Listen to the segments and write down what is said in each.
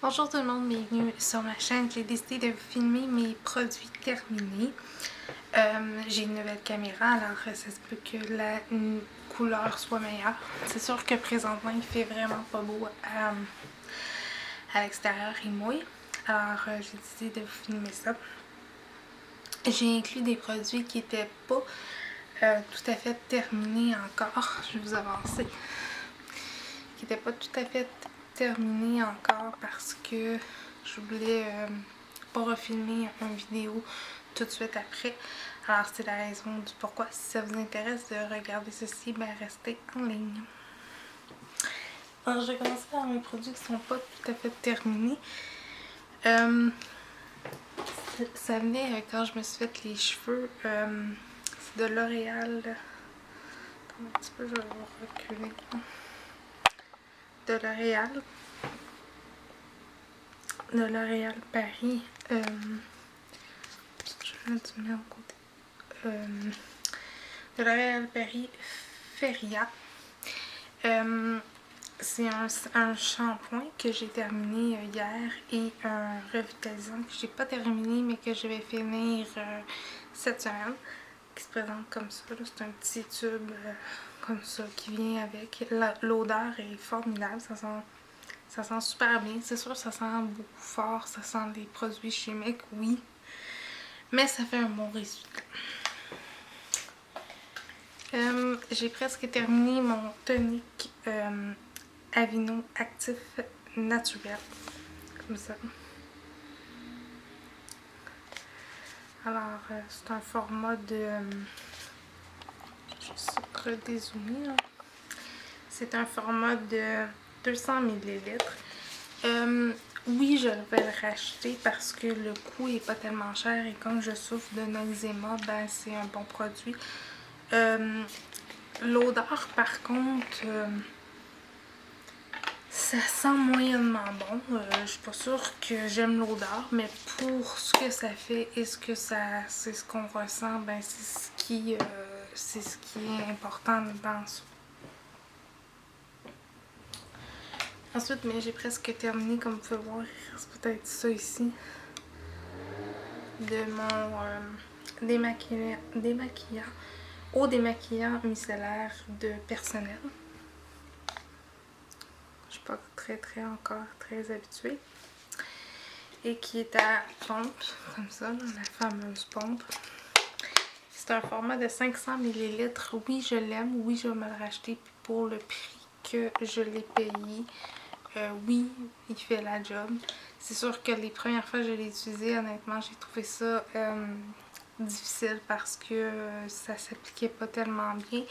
Bonjour tout le monde, bienvenue sur ma chaîne. J'ai décidé de vous filmer mes produits terminés. J'ai une nouvelle caméra, alors ça se peut que la couleur soit meilleure. C'est sûr que présentement il fait vraiment pas beau à l'extérieur, il mouille. Alors j'ai décidé de vous filmer ça. J'ai inclus des produits qui n'étaient pas tout à fait terminés encore. Je vais vous avancer. Qui n'étaient pas tout à fait terminés encore parce que je voulais pas refilmer une vidéo tout de suite après. Alors c'est la raison du pourquoi. Si ça vous intéresse de regarder ceci, ben restez en ligne. Alors je vais commencer par mes produits qui sont pas tout à fait terminés. Ça venait quand je me suis fait les cheveux. C'est de L'Oréal. Attends un petit peu, je vais vous reculer. De L'Oréal Paris. Je vais mettre du mien au côté. De L'Oréal Paris Feria. C'est un shampoing que j'ai terminé hier et un revitalisant que j'ai pas terminé mais que je vais finir cette semaine, qui se présente comme ça. C'est un petit tube comme ça qui vient avec. L'odeur est formidable, ça sent super bien. C'est sûr ça sent beaucoup fort, ça sent des produits chimiques, oui, mais ça fait un bon résultat. J'ai presque terminé mon tonique Aveeno Actif Naturel, comme ça. Alors, c'est un format de... je vais juste redézoomer, là. C'est un format de 200 ml. Oui, je vais le racheter parce que le coût est pas tellement cher et comme je souffre de eczéma, ben c'est un bon produit. L'odeur, par contre, ça sent moyennement bon. Je suis pas sûre que j'aime l'odeur, mais pour ce que ça fait et ce que c'est ce qu'on ressent, ben c'est ce qui est important dans ça. Ensuite, mais j'ai presque terminé, comme vous pouvez voir, il reste peut-être ça ici de mon démaquillant micellaire de personnel. Je suis pas encore très habituée. Et qui est à pompe, comme ça, la fameuse pompe. C'est un format de 500 ml. Oui, je l'aime. Oui, je vais me le racheter. Puis pour le prix que je l'ai payé, oui, il fait la job. C'est sûr que les premières fois que je l'ai utilisé, honnêtement, j'ai trouvé ça difficile parce que ça s'appliquait pas tellement bien.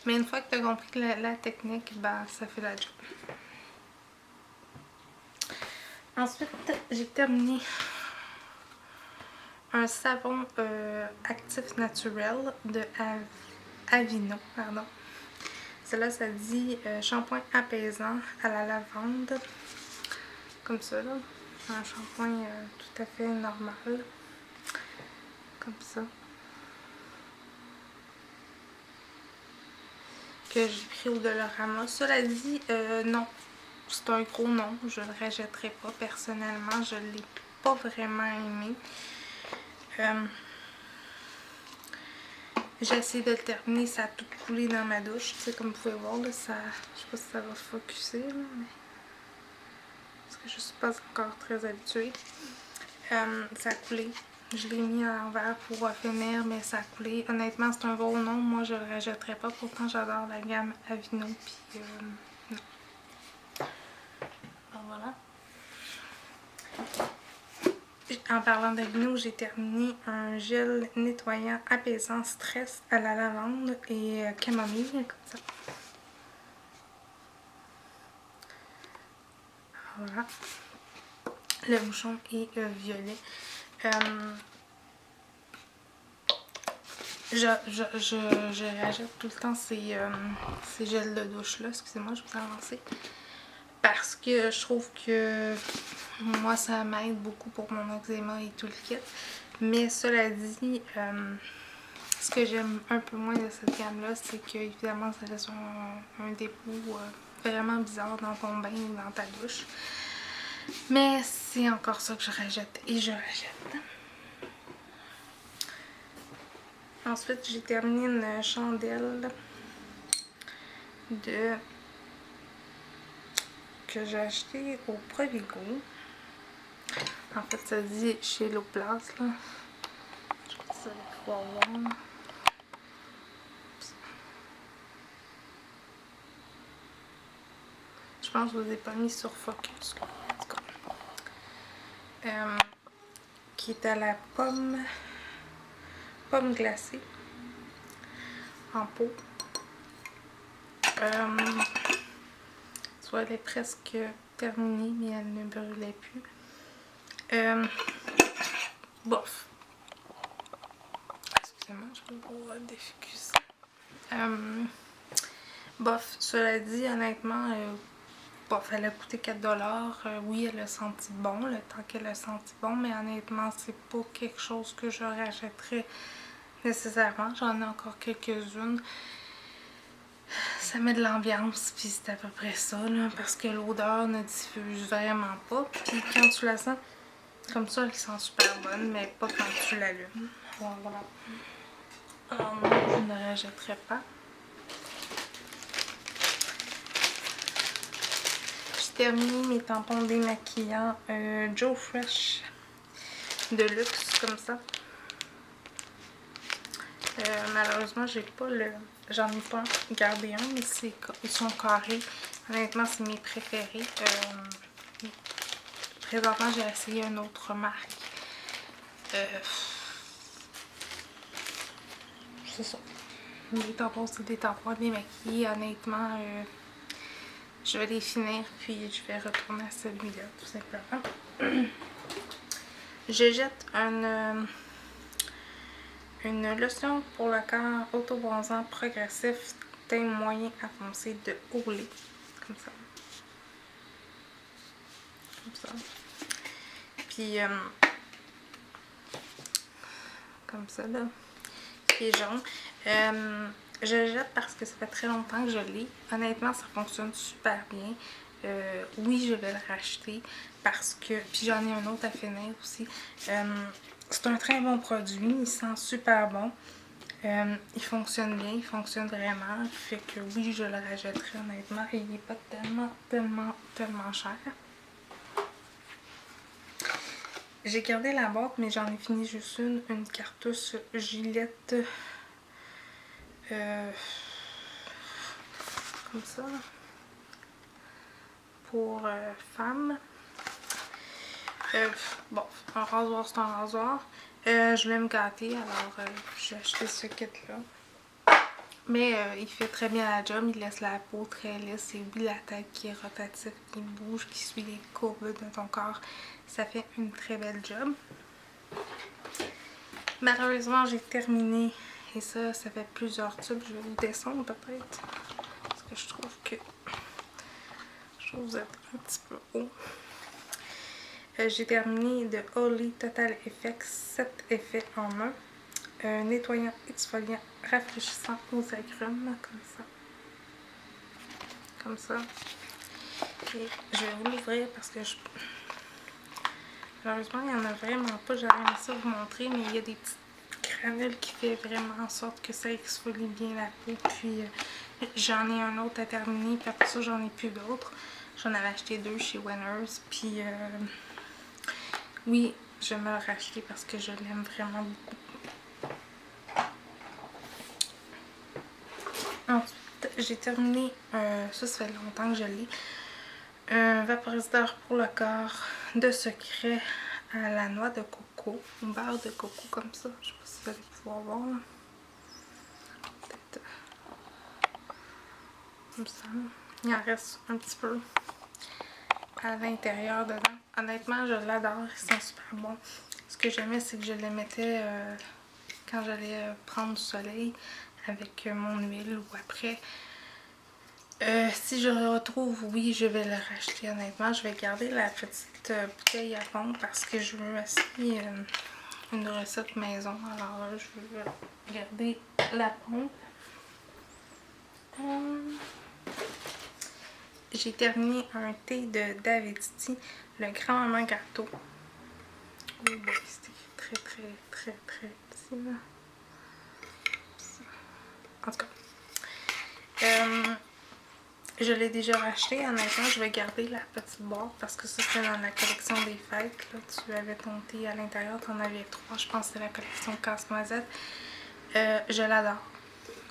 Mais une fois que tu as compris que la technique, ben, ça fait la job. Ensuite, j'ai terminé un savon actif naturel de Aveeno, pardon. Celle-là, ça dit shampoing apaisant à la lavande. Comme ça, là. Un shampoing tout à fait normal. Comme ça. Que j'ai pris au Dollarama. Cela dit, non. C'est un gros non. Je le rejetterai pas personnellement. Je l'ai pas vraiment aimé. J'ai essayé de le terminer, ça a tout coulé dans ma douche. Tu sais, comme vous pouvez voir, là, ça, je sais pas si ça va focuser, là, mais... parce que je suis pas encore très habituée. Ça a coulé. Je l'ai mis à l'envers pour finir, mais ça a coulé. Honnêtement, c'est un gros non. Moi, je le rejetterai pas. Pourtant, j'adore la gamme Aveeno. Puis, non. Alors, voilà. En parlant d'Aveeno, j'ai terminé un gel nettoyant apaisant stress à la lavande et camomille, comme ça. Voilà. Le bouchon est violet. Je rajoute tout le temps ces gels de douche là, excusez-moi, je vous ai avancé. Parce que je trouve que moi ça m'aide beaucoup pour mon eczéma et tout le kit. Mais cela dit, ce que j'aime un peu moins de cette gamme là, c'est que évidemment ça laisse un dépôt vraiment bizarre dans ton bain ou dans ta douche. Mais c'est encore ça que je rachète et je rachète. Ensuite, j'ai terminé une chandelle que j'ai acheté au Provigo. En fait, ça dit chez Loplace, là. Je sais pas si vous allez pouvoir voir. Je pense que je vous ai pas mis sur Focus. En tout cas. Qui est à la pomme glacée en pot. Soit elle est presque terminée, mais elle ne brûlait plus. Bof. Excusez-moi, je vais vous défuser. Bof, cela dit, honnêtement, bof, elle a coûté 4$. Oui, elle a senti bon, le temps qu'elle a senti bon, mais honnêtement, c'est pas quelque chose que je rachèterais nécessairement. J'en ai encore quelques-unes. Ça met de l'ambiance, puis c'est à peu près ça, là, parce que l'odeur ne diffuse vraiment pas. Puis quand tu la sens comme ça, elle sent super bonne, mais pas quand tu l'allumes. Voilà. Alors non, je ne rachèterai pas. J'ai terminé mes tampons démaquillants Joe Fresh de luxe, comme ça. Malheureusement, j'en ai pas gardé un, mais ils sont carrés. Honnêtement, c'est mes préférés. Présentement, j'ai essayé une autre marque. C'est ça. Les tampons, c'est des tampons démaquillés. Honnêtement, je vais les finir, puis je vais retourner à celui-là, tout simplement. Je jette une lotion pour le corps auto-bronzant progressif teint moyen à foncé de Olay. Comme ça. Comme ça. Puis, comme ça, là. Qui est jaune. Je jette parce que ça fait très longtemps que je l'ai. Honnêtement, ça fonctionne super bien. Oui, je vais le racheter parce que... Puis j'en ai un autre à finir aussi. C'est un très bon produit. Il sent super bon. Il fonctionne bien. Il fonctionne vraiment. Fait que oui, je le rachèterai honnêtement. Et il n'est pas tellement cher. J'ai gardé la boîte, mais j'en ai fini juste une cartouche Gillette. Comme ça. Pour femmes. Bon, un rasoir, c'est un rasoir. Je voulais me gâter, alors j'ai acheté ce kit-là. Mais il fait très bien la job, il laisse la peau très lisse. Et oui, la tête qui est rotative, qui bouge, qui suit les courbes de ton corps. Ça fait une très belle job. Malheureusement, j'ai terminé. Et ça fait plusieurs tubes. Je vais vous descendre peut-être. Parce que je trouve que vous êtes un petit peu haut. J'ai terminé de Olay Total Effects 7 effets en un. Nettoyant, exfoliant, rafraîchissant aux agrumes, comme ça. Comme ça. Et je vais vous l'ouvrir parce que malheureusement, il n'y en a vraiment pas. J'aurais aimé ça vous montrer, mais il y a des petites granules qui fait vraiment en sorte que ça exfolie bien la peau. Puis j'en ai un autre à terminer, puis après ça, j'en ai plus d'autres. J'en avais acheté 2 chez Winners, puis oui, je vais me le racheter parce que je l'aime vraiment beaucoup. Ensuite, j'ai terminé, ça fait longtemps que je l'ai, un vaporisateur pour le corps de secret à la noix de coco, une barre de coco comme ça, je sais pas si vous allez pouvoir voir, peut-être comme ça, il en reste un petit peu à l'intérieur dedans. Honnêtement, je l'adore, ils sont super bons. Ce que j'aimais, c'est que je les mettais quand j'allais prendre du soleil avec mon huile ou après. Si je le retrouve, oui, je vais le racheter honnêtement. Je vais garder la petite bouteille à fond parce que je veux aussi une recette maison. Alors là, je vais garder la pompe. j'ai terminé un thé de Davidsky, le grand-maman gâteau. Oh boy, c'était très petit là. En tout cas, je l'ai déjà racheté. Honnêtement, je vais garder la petite boîte parce que ça c'était dans la collection des fêtes. Là. Tu avais ton thé à l'intérieur, tu en avais 3. Je pense que c'est la collection casse-noisette. Je l'adore.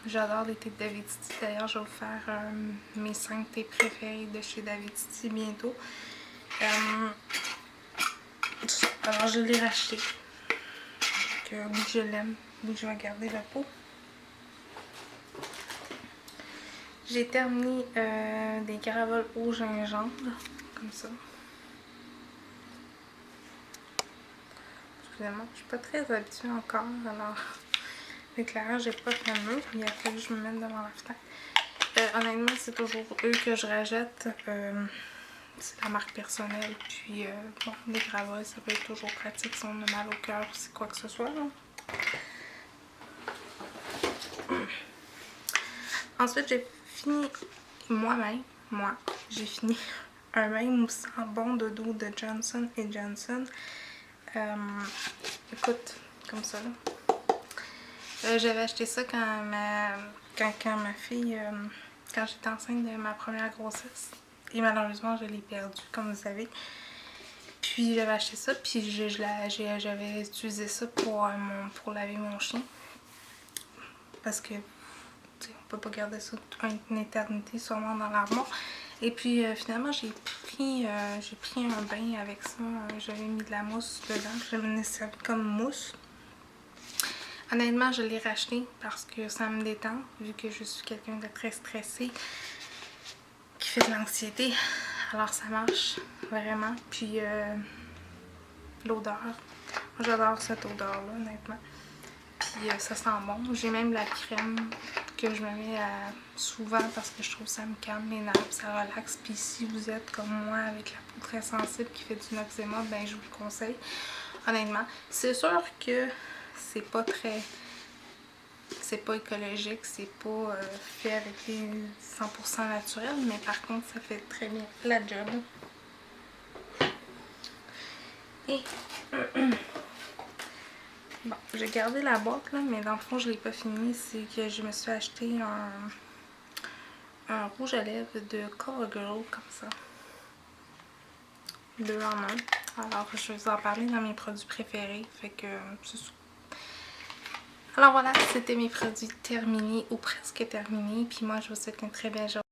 J'adore les thés de Davidsky. D'ailleurs, je vais vous faire mes 5 thés préférés de chez Davidsky bientôt. Alors, je l'ai racheté. Donc, oui, je l'aime. Oui, je vais garder le pot. J'ai terminé des caracoles au gingembre, comme ça. Excusez-moi, je suis pas très habituée encore, alors l'éclairage n'est pas fameux. Il a fallu que je me mette devant la fenêtre. Honnêtement, c'est toujours eux que je rachète. C'est la marque personnelle. Puis, bon, les gravats, ça peut être toujours pratique si on a mal au cœur ou si quoi que ce soit. Là. Ensuite, j'ai fini j'ai fini un bain moussant bon de dos de Johnson & Johnson. Écoute, comme ça là. J'avais acheté ça quand ma fille, quand j'étais enceinte de ma première grossesse. Et malheureusement, je l'ai perdu, comme vous savez. Puis j'avais acheté ça, puis j'avais utilisé ça pour laver mon chien. Parce que on peut pas garder ça une éternité sûrement dans l'armoire. Et puis finalement j'ai pris un bain avec ça. J'avais mis de la mousse dedans. Je me servi comme mousse. Honnêtement, je l'ai racheté parce que ça me détend, vu que je suis quelqu'un de très stressé, qui fait de l'anxiété. Alors ça marche vraiment. Puis l'odeur. J'adore cette odeur-là, honnêtement. Puis ça sent bon. J'ai même la crème que je me mets souvent parce que je trouve que ça me calme les nerfs, ça relaxe. Puis si vous êtes comme moi avec la peau très sensible qui fait du noxéma, ben je vous le conseille. Honnêtement, c'est sûr que c'est pas écologique, c'est pas fait avec des 100% naturel, mais par contre ça fait très bien la job. Et bon, j'ai gardé la boîte là, mais dans le fond je l'ai pas fini. C'est que je me suis acheté un rouge à lèvres de CoverGirl comme ça. 2 en 1. Alors je vais vous en parler dans mes produits préférés. Fait que c'est ça. Alors voilà, c'était mes produits terminés ou presque terminés. Puis moi je vous souhaite une très belle journée.